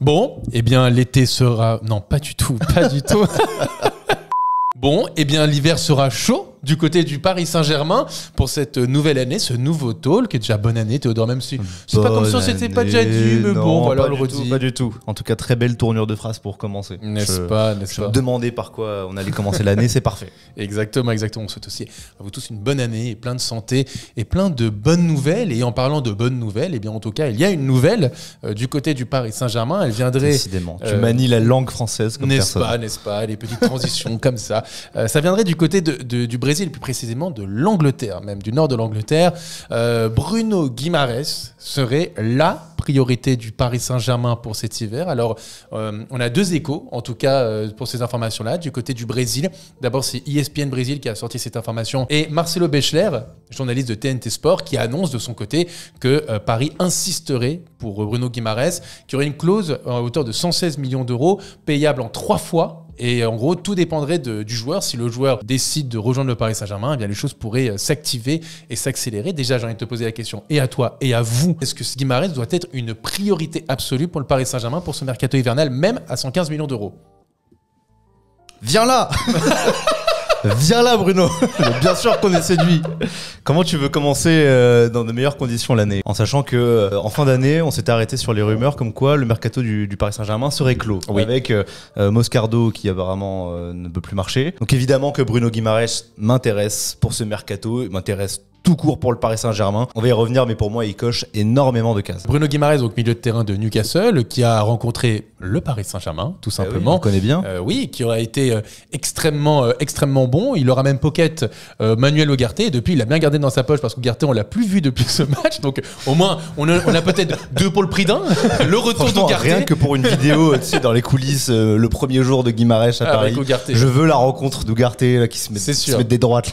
Bon, eh bien l'été sera... Non, pas du tout, pas du tout. Bon, eh bien l'hiver sera chaud du côté du Paris Saint-Germain pour cette nouvelle année, ce nouveau talk. Déjà bonne année Théodore, même si c'est pas comme ça, c'était pas déjà dit, mais non, bon, voilà, on le redit. redit. Pas du tout. En tout cas, très belle tournure de phrase pour commencer. N'est-ce pas Je me demandais par quoi on allait commencer l'année, c'est parfait. Exactement. On souhaite aussi à vous tous une bonne année et plein de santé et plein de bonnes nouvelles. Et en parlant de bonnes nouvelles, eh bien en tout cas, il y a une nouvelle du côté du Paris Saint-Germain. Elle viendrait... Décidément, tu manies la langue française comme personne. N'est-ce pas, les petites transitions comme ça. Ça viendrait du côté du Brésil, plus précisément de l'Angleterre, même du nord de l'Angleterre. Bruno Guimaraes serait la priorité du Paris Saint-Germain pour cet hiver. Alors, on a deux échos, en tout cas, pour ces informations-là. Du côté du Brésil, d'abord, c'est ESPN Brésil qui a sorti cette information. Et Marcelo Bechler, journaliste de TNT Sport, qui annonce de son côté que Paris insisterait pour Bruno Guimaraes, qui aurait une clause à hauteur de 116 millions d'euros, payable en 3 fois. Et en gros, tout dépendrait du joueur. Si le joueur décide de rejoindre le Paris Saint-Germain, eh bien les choses pourraient s'activer et s'accélérer. Déjà, j'ai envie de te poser la question, et à toi et à vous, est-ce que Guimaraes doit être une priorité absolue pour le Paris Saint-Germain pour ce mercato hivernal, même à 115 millions d'euros? Viens là. Viens là, Bruno. Bien sûr qu'on est séduit. Comment tu veux commencer dans de meilleures conditions l'année, en sachant que en fin d'année, on s'était arrêté sur les rumeurs comme quoi le mercato du Paris Saint-Germain serait clos, oui, avec Moscardo qui apparemment ne peut plus marcher. Donc évidemment que Bruno Guimaraes m'intéresse pour ce mercato, m'intéresse tout court pour le Paris Saint-Germain. On va y revenir, mais pour moi, il coche énormément de cases. Bruno Guimaraes, donc milieu de terrain de Newcastle, qui a rencontré le Paris Saint-Germain, tout simplement. Oui, on connaît bien. Oui, qui aura été extrêmement bon. Il aura même pocket Manuel Ugarte. Et depuis, il l'a bien gardé dans sa poche parce qu'Ugarte, on l'a plus vu depuis ce match. Donc, au moins, on a peut-être 2 pour le prix d'un. Le retour d'Ugarte. Rien que pour une vidéo, tu sais, dans les coulisses, le premier jour de Guimaraes à Paris. Je veux la rencontre d'Ugarte qui se met des droites.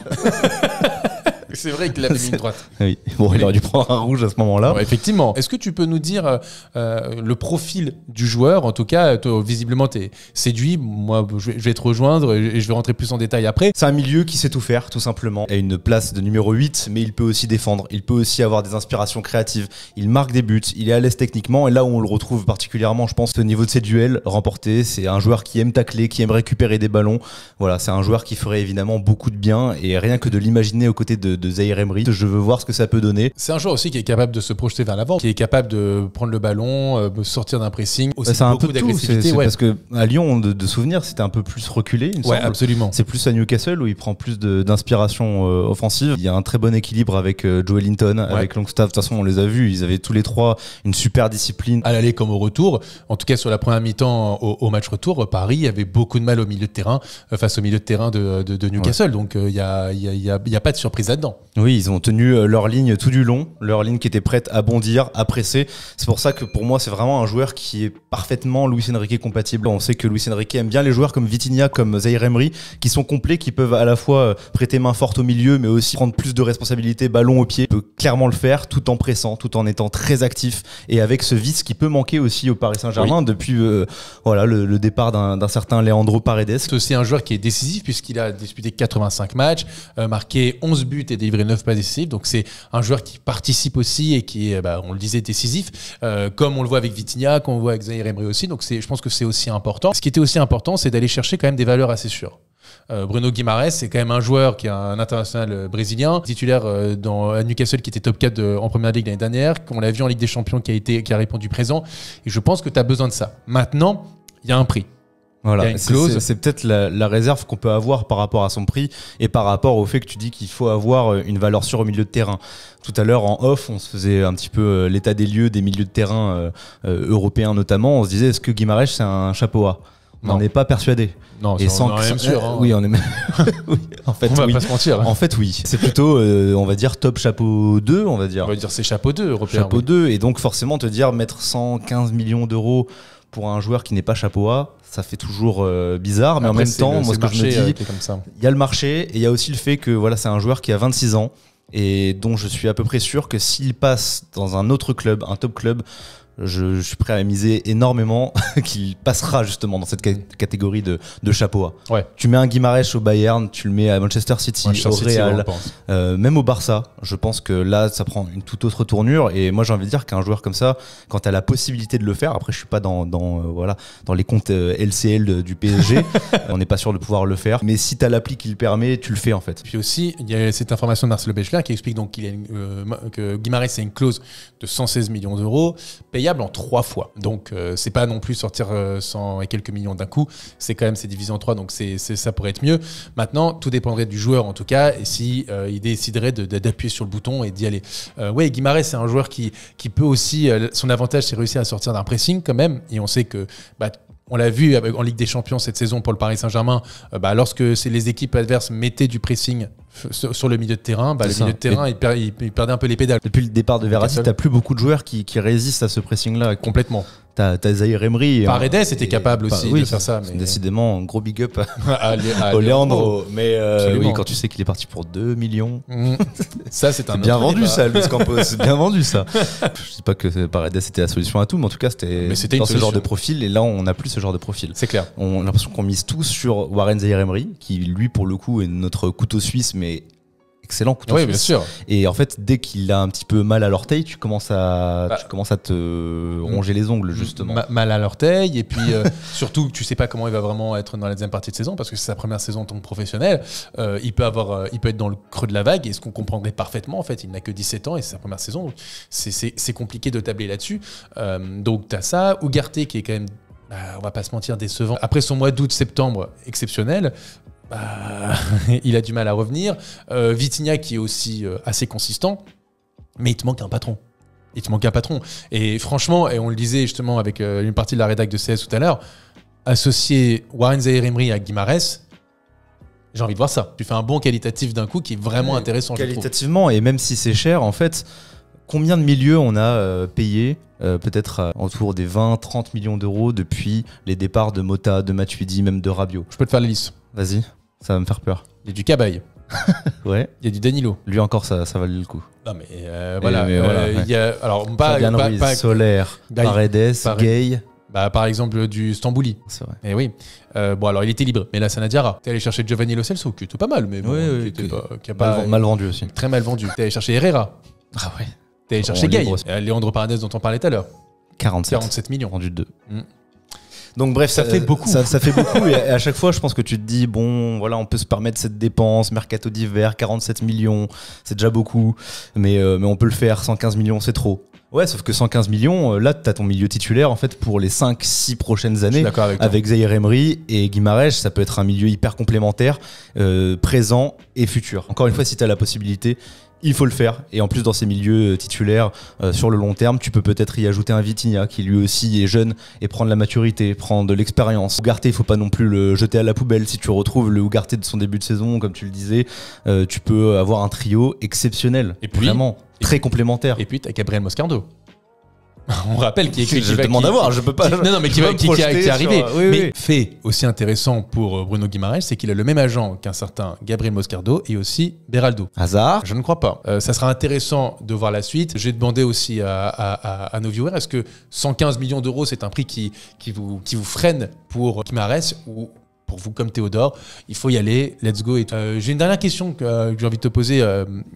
C'est vrai qu'il a mis une droite. Oui. Bon, il aurait dû prendre un rouge à ce moment-là. Ouais, effectivement. Est-ce que tu peux nous dire le profil du joueur? En tout cas, toi, visiblement, tu es séduit. Moi, je vais te rejoindre et je vais rentrer plus en détail après. C'est un milieu qui sait tout faire, tout simplement. Il a une place de numéro 8, mais il peut aussi défendre. Il peut aussi avoir des inspirations créatives. Il marque des buts. Il est à l'aise techniquement. Et là où on le retrouve particulièrement, je pense, au niveau de ses duels remportés, c'est un joueur qui aime tacler, qui aime récupérer des ballons. Voilà, c'est un joueur qui ferait évidemment beaucoup de bien. Et rien que de l'imaginer aux côtés de Zaïre Emery, je veux voir ce que ça peut donner. C'est un joueur aussi qui est capable de se projeter vers l'avant, qui est capable de prendre le ballon, sortir d'un pressing, aussi c'est beaucoup d'agressivité. Parce que à Lyon, de souvenir, c'était un peu plus reculé. Il me semble. Absolument. C'est plus à Newcastle où il prend plus d'inspiration offensive. Il y a un très bon équilibre avec Joe Linton, avec Longstaff. De toute façon, on les a vus. Ils avaient tous les trois une super discipline. À l'aller comme au retour. En tout cas, sur la première mi-temps, au match retour, Paris avait beaucoup de mal au milieu de terrain, face au milieu de terrain de Newcastle. Donc, il y a pas de surprise là-dedans. Oui, ils ont tenu leur ligne tout du long, leur ligne qui était prête à bondir, à presser. C'est pour ça que pour moi, c'est vraiment un joueur qui est parfaitement Luis Enrique compatible. On sait que Luis Enrique aime bien les joueurs comme Vitinha, comme Zaïre Emery, qui sont complets, qui peuvent à la fois prêter main forte au milieu, mais aussi prendre plus de responsabilités, ballon au pied. Il peut clairement le faire tout en pressant, tout en étant très actif et avec ce vice qui peut manquer aussi au Paris Saint-Germain depuis le départ d'un certain Leandro Paredes. C'est aussi un joueur qui est décisif puisqu'il a disputé 85 matchs, marqué 11 buts et délivré 9 passes décisives. Donc c'est un joueur qui participe aussi et qui est, on le disait, décisif, comme on le voit avec Vitinha, comme on le voit avec Zaïre Emery aussi. Donc je pense que c'est aussi important. Ce qui était aussi important, c'est d'aller chercher quand même des valeurs assez sûres. Bruno Guimaraes, c'est quand même un joueur qui est un international brésilien, titulaire à Newcastle qui était top 4 en première ligue l'année dernière, qu'on l'a vu en Ligue des Champions qui a répondu présent. Et je pense que tu as besoin de ça. Maintenant, il y a un prix. Voilà, c'est peut-être la réserve qu'on peut avoir par rapport à son prix et par rapport au fait que tu dis qu'il faut avoir une valeur sûre au milieu de terrain. Tout à l'heure, en off, on se faisait un petit peu l'état des lieux des milieux de terrain européens notamment. On se disait, est-ce que Guimaraes, c'est un chapeau A? On n'en est pas persuadé. Non, et on est même sûr. Hein. Oui, on est même... oui, en fait, on va pas se mentir. En fait, oui. C'est plutôt, on va dire, top chapeau 2, on va dire. On va dire c'est chapeau 2 européen. Chapeau 2, et donc forcément te dire mettre 115 millions d'euros pour un joueur qui n'est pas chapeau A, ça fait toujours bizarre, mais après, en même temps, moi ce que je me dis, il y a le marché et il y a aussi le fait que voilà, c'est un joueur qui a 26 ans et dont je suis à peu près sûr que s'il passe dans un autre club, un top club, je suis prêt à miser énormément qu'il passera justement dans cette catégorie de chapeau A. Ouais. Tu mets un Guimarães au Bayern, tu le mets à Manchester City, au Real, même au Barça. Je pense que là, ça prend une toute autre tournure. Et moi, j'ai envie de dire qu'un joueur comme ça, quand tu as la possibilité de le faire, après, je suis pas dans les comptes LCL du PSG, on n'est pas sûr de pouvoir le faire. Mais si tu as l'appli qui le permet, tu le fais en fait. Puis aussi, il y a cette information de Marcelo Bechler qui explique donc que Guimarães a une clause de 116 millions d'euros, payable en 3 fois. Donc, c'est pas non plus sortir 100 et quelques millions d'un coup. C'est quand même, c'est divisé en 3, donc ça pourrait être mieux. Maintenant, tout dépendrait du joueur en tout cas, et si il déciderait d'appuyer sur le bouton et d'y aller. Ouais, Guimarães, c'est un joueur qui peut aussi, son avantage, c'est réussir à sortir d'un pressing quand même, et on sait que on l'a vu en Ligue des Champions cette saison pour le Paris Saint-Germain, lorsque les équipes adverses mettaient du pressing sur le milieu de terrain, le milieu de terrain, il perdait un peu les pédales. Depuis le départ de Verratti, t'as plus beaucoup de joueurs qui résistent à ce pressing-là. Complètement. T'as Zaïre Emery. Paredes était capable aussi de faire ça. Mais... Décidément, gros big up au Leandro. Mais oui, quand tu sais qu'il est parti pour 2 millions. Ça, c'est un bien vendu, ça, Luis Campos. C'est bien vendu, ça. Je dis pas que Paredes était la solution à tout, mais en tout cas, c'était dans ce genre de profil. Et là, on n'a plus ce genre de profil. C'est clair. On a l'impression qu'on mise tous sur Warren Zaïre Emery, qui, lui, pour le coup, est notre couteau suisse, mais excellent couteau suisse. Bien sûr. Et en fait, dès qu'il a un petit peu mal à l'orteil, tu commences à te ronger les ongles, justement. Mal à l'orteil, et puis surtout, tu sais pas comment il va vraiment être dans la deuxième partie de saison, parce que c'est sa première saison en tant que professionnel. Il peut être dans le creux de la vague, et ce qu'on comprendrait parfaitement, en fait, il n'a que 17 ans, et c'est sa première saison. C'est compliqué de tabler là-dessus. Donc, tu as ça. Ugarte, qui est quand même, on va pas se mentir, décevant. Après son mois d'août-septembre exceptionnel, il a du mal à revenir. Vitinha qui est aussi assez consistant, mais il te manque un patron. Et franchement, et on le disait justement avec une partie de la rédac de CS tout à l'heure, associer Warren Zaïre Emery à Guimarães, j'ai envie de voir ça. Tu fais un bon qualitatif d'un coup qui est vraiment intéressant. Qualitativement, et même si c'est cher, en fait, combien de milieux on a payé peut-être autour des 20-30 millions d'euros depuis les départs de Mota, de Matuidi, même de Rabiot. Je peux te faire la liste. Vas-y, ça va me faire peur. Il y a du Cabaye. Ouais. Il y a du Danilo. Lui encore, ça valait le coup. Non mais voilà. Il y a alors Fabian Ruiz, Solaire, Paredes, Gay. Par exemple du Stambouli. C'est vrai. Et oui. Bon alors il était libre, mais là ça n'a Diarra. T'es allé chercher Giovanni Lo Celso, qui était pas mal, mais bon, qui a mal vendu aussi. Très mal vendu. T'es allé chercher Herrera. Ah ouais. T'es allé chercher Gay. Leandro Paredes dont on parlait tout à l'heure. 47 millions. Vendu 2. Donc bref, ça fait beaucoup. Ça fait beaucoup et à chaque fois, je pense que tu te dis, bon, voilà, on peut se permettre cette dépense, mercato d'hiver, 47 millions, c'est déjà beaucoup, mais on peut le faire, 115 millions, c'est trop. Ouais, sauf que 115 millions, là, t'as ton milieu titulaire en fait pour les 5-6 prochaines années. Avec Zaïre Emery et Guimarães, ça peut être un milieu hyper complémentaire, présent et futur. Encore une fois, si t'as la possibilité, il faut le faire. Et en plus, dans ces milieux titulaires, sur le long terme, tu peux peut-être y ajouter un Vitinha qui lui aussi est jeune et prendre la maturité, prendre de l'expérience. Ugarte, il faut pas non plus le jeter à la poubelle. Si tu retrouves le Ugarte de son début de saison, comme tu le disais, tu peux avoir un trio exceptionnel. Et puis, vraiment très complémentaire. Et puis, tu as Gabriel Moscardo. On rappelle qui demande à voir, je peux pas. Non, mais qui est arrivé. Mais fait aussi intéressant pour Bruno Guimarães, c'est qu'il a le même agent qu'un certain Gabriel Moscardo et aussi Beraldo. Hasard? Je ne crois pas. Ça sera intéressant de voir la suite. Je vais demander aussi à nos viewers, est-ce que 115 millions d'euros, c'est un prix qui vous freine pour Guimarães ou pour vous comme Théodore, il faut y aller, let's go. J'ai une dernière question que j'ai envie de te poser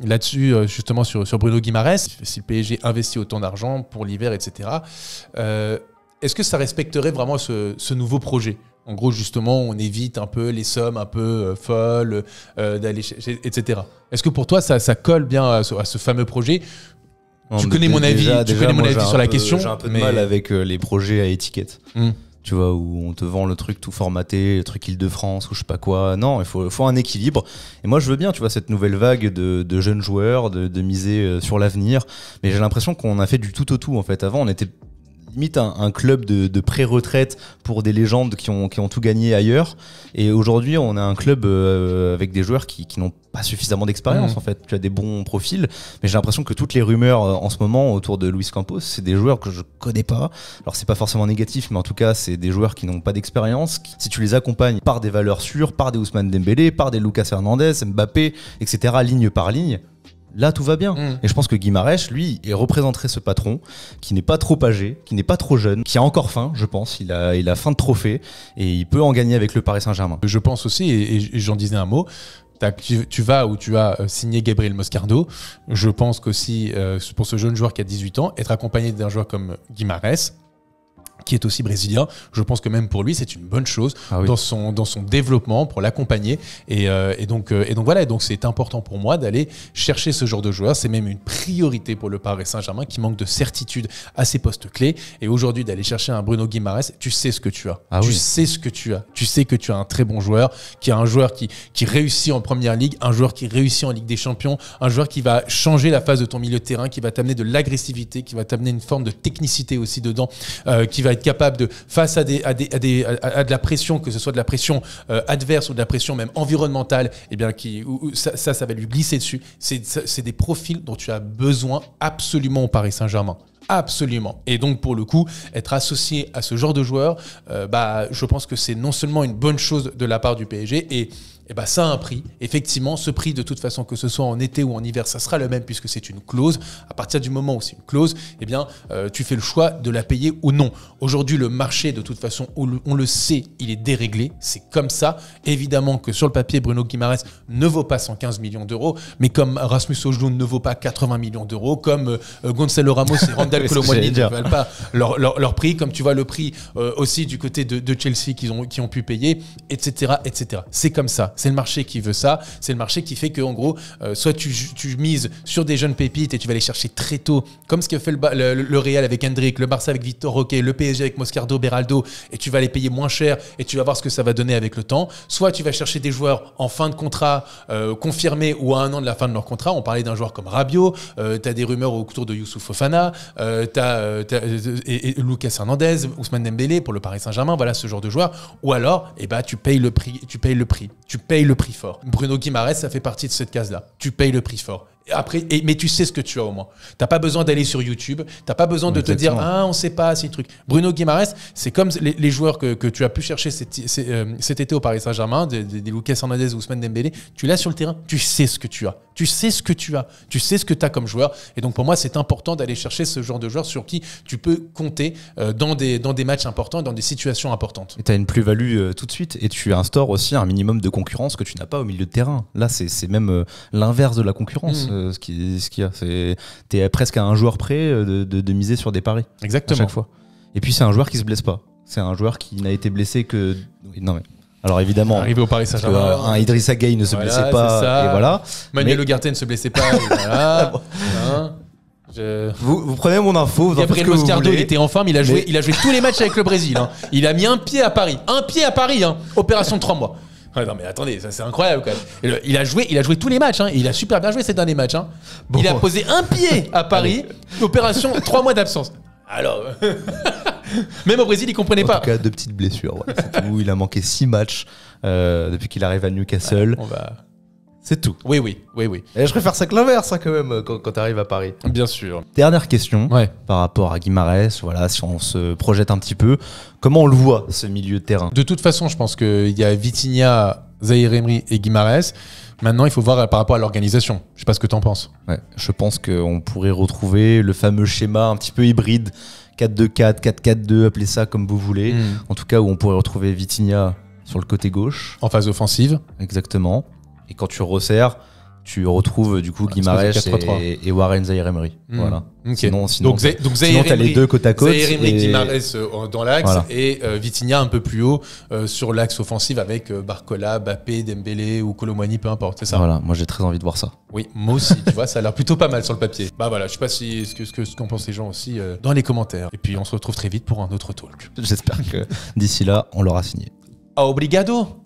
là-dessus, justement sur Bruno Guimarães. Si le PSG investit autant d'argent pour l'hiver, etc., est-ce que ça respecterait vraiment ce nouveau projet ? En gros, justement, on évite un peu les sommes un peu folles, d'aller chercher, etc. Est-ce que pour toi, ça colle bien à ce fameux projet ? Tu connais mon avis sur la question. J'ai un peu de mal avec les projets à étiquette. Tu vois, où on te vend le truc tout formaté, le truc Île-de-France ou je sais pas quoi. Non, il faut un équilibre. Et moi, je veux bien, tu vois, cette nouvelle vague de jeunes joueurs, de miser sur l'avenir. Mais j'ai l'impression qu'on a fait du tout au tout, en fait. Avant, on était limite un club de pré-retraite pour des légendes qui ont tout gagné ailleurs. Et aujourd'hui, on a un club avec des joueurs qui n'ont pas suffisamment d'expérience, en fait. Tu as des bons profils, mais j'ai l'impression que toutes les rumeurs en ce moment autour de Luis Campos, c'est des joueurs que je connais pas. Alors, c'est pas forcément négatif, mais en tout cas, c'est des joueurs qui n'ont pas d'expérience. Si tu les accompagnes par des valeurs sûres, par des Ousmane Dembélé, par des Lucas Hernandez, Mbappé, etc., ligne par ligne, là tout va bien. Et je pense que Guimarães, lui, il représenterait ce patron qui n'est pas trop âgé, qui n'est pas trop jeune, qui a encore faim, je pense. Il a faim de trophée et il peut en gagner avec le Paris Saint-Germain. Je pense aussi, et j'en disais un mot, tu vas où tu as signé Gabriel Moscardo. Je pense qu'aussi, pour ce jeune joueur qui a 18 ans, être accompagné d'un joueur comme Guimarães, qui est aussi brésilien, je pense que même pour lui c'est une bonne chose dans son développement, pour l'accompagner et donc voilà, et donc c'est important pour moi d'aller chercher ce genre de joueur. C'est même une priorité pour le Paris Saint-Germain qui manque de certitude à ses postes clés, et aujourd'hui d'aller chercher un Bruno Guimarães, tu sais ce que tu as, sais ce que tu as, tu sais que tu as un très bon joueur, qui a un joueur qui réussit en première ligue, un joueur qui réussit en Ligue des Champions, un joueur qui va changer la phase de ton milieu de terrain, qui va t'amener de l'agressivité, qui va t'amener une forme de technicité aussi dedans, qui va être capable de, face à de la pression, que ce soit de la pression adverse ou de la pression même environnementale, et bien ça va lui glisser dessus. C'est des profils dont tu as besoin absolument au Paris Saint-Germain. Absolument. Et donc, pour le coup, être associé à ce genre de joueur, je pense que c'est non seulement une bonne chose de la part du PSG, et ça a un prix. Effectivement, ce prix, de toute façon, que ce soit en été ou en hiver, ça sera le même puisque c'est une clause. À partir du moment où c'est une clause, tu fais le choix de la payer ou non. Aujourd'hui, le marché, de toute façon, on le sait, il est déréglé. C'est comme ça. Évidemment que sur le papier, Bruno Guimarães ne vaut pas 115 millions d'euros, mais comme Rasmus Højlund ne vaut pas 80 millions d'euros, comme Gonzalo Ramos et Randal Kolo Muani ne valent pas leur prix, comme tu vois le prix aussi du côté de Chelsea qui ont pu payer, etc., etc. C'est comme ça. C'est le marché qui veut ça. C'est le marché qui fait que, en gros, soit tu mises sur des jeunes pépites et tu vas les chercher très tôt, comme ce qu'a fait le Real avec Hendrick, le Barça avec Vitor Roque, le PSG avec Moscardo, Beraldo, et tu vas les payer moins cher et tu vas voir ce que ça va donner avec le temps. Soit tu vas chercher des joueurs en fin de contrat confirmés ou à 1 an de la fin de leur contrat. On parlait d'un joueur comme Rabiot. Tu as des rumeurs autour de Youssouf Fofana. Et Lucas Hernandez, Ousmane Dembélé pour le Paris Saint-Germain. Voilà ce genre de joueur. Ou alors, tu payes le prix. Tu payes le prix fort. Bruno Guimarães, ça fait partie de cette case-là. Tu payes le prix fort. Mais tu sais ce que tu as au moins. T'as pas besoin d'aller sur YouTube. T'as pas besoin de te dire on sait pas ces trucs. Bruno Guimarães, c'est comme les joueurs que tu as pu chercher cet été au Paris Saint-Germain, des Lucas Hernandez ou Ousmane Dembélé. Tu l'as sur le terrain. Tu sais ce que tu as. Tu sais ce que tu as. Tu sais ce que tu as comme joueur. Et donc pour moi, c'est important d'aller chercher ce genre de joueurs sur qui tu peux compter dans des matchs importants, dans des situations importantes. Et tu as une plus-value tout de suite. Et tu instaures aussi un minimum de concurrence que tu n'as pas au milieu de terrain. Là, c'est même l'inverse de la concurrence. Ce qu'il y a, t'es presque à un joueur près de miser sur des paris. Exactement. À chaque fois. Et puis c'est un joueur qui se blesse pas. C'est un joueur qui n'a été blessé que. Non mais. Alors évidemment, arrivé au Paris Saint-Germain, un Idrissa Gueye ne se blessait pas. Et voilà. Manuel Ugarte ne se blessait pas. Voilà. Vous prenez mon info. Vous Gabriel Moscardo, il était en forme. Il a joué tous les matchs avec le Brésil. Il a mis un pied à Paris. Opération de 3 mois. Non mais attendez, ça c'est incroyable quand même. Il a joué tous les matchs, et il a super bien joué ces derniers matchs. Il a posé un pied à Paris, opération 3 mois d'absence. Alors, même au Brésil, il comprenait pas. En tout cas, 2 petites blessures. Voilà, c'est tout. Il a manqué 6 matchs depuis qu'il arrive à Newcastle. C'est tout. Oui. Et je préfère ça que l'inverse quand même quand tu arrives à Paris. Bien sûr. Dernière question par rapport à Guimarães. Voilà, si on se projette un petit peu, comment on le voit ce milieu de terrain? De toute façon, je pense qu'il y a Vitinha, Zahir Emery et Guimarães. Maintenant, il faut voir par rapport à l'organisation. Je sais pas ce que tu en penses. Ouais, je pense qu'on pourrait retrouver le fameux schéma un petit peu hybride 4-2-4, 4-4-2, appelez ça comme vous voulez. En tout cas, où on pourrait retrouver Vitinha sur le côté gauche. En phase offensive. Exactement. Et quand tu resserres, tu retrouves du coup Guimarães et Warren Zahir Emery. Voilà. Okay. Sinon donc tu as les deux côte à côte. Zahir Emery, Guimarães dans l'axe et Vitinha un peu plus haut sur l'axe offensif avec Barcola, Mbappé, Dembélé ou Kolo Muani, peu importe. C'est ça. Voilà, moi j'ai très envie de voir ça. Oui, moi aussi. Tu vois, ça a l'air plutôt pas mal sur le papier. Voilà, je sais pas ce qu'en pensent les gens aussi dans les commentaires. Et puis on se retrouve très vite pour un autre talk. J'espère que d'ici là, on l'aura signé. Obrigado.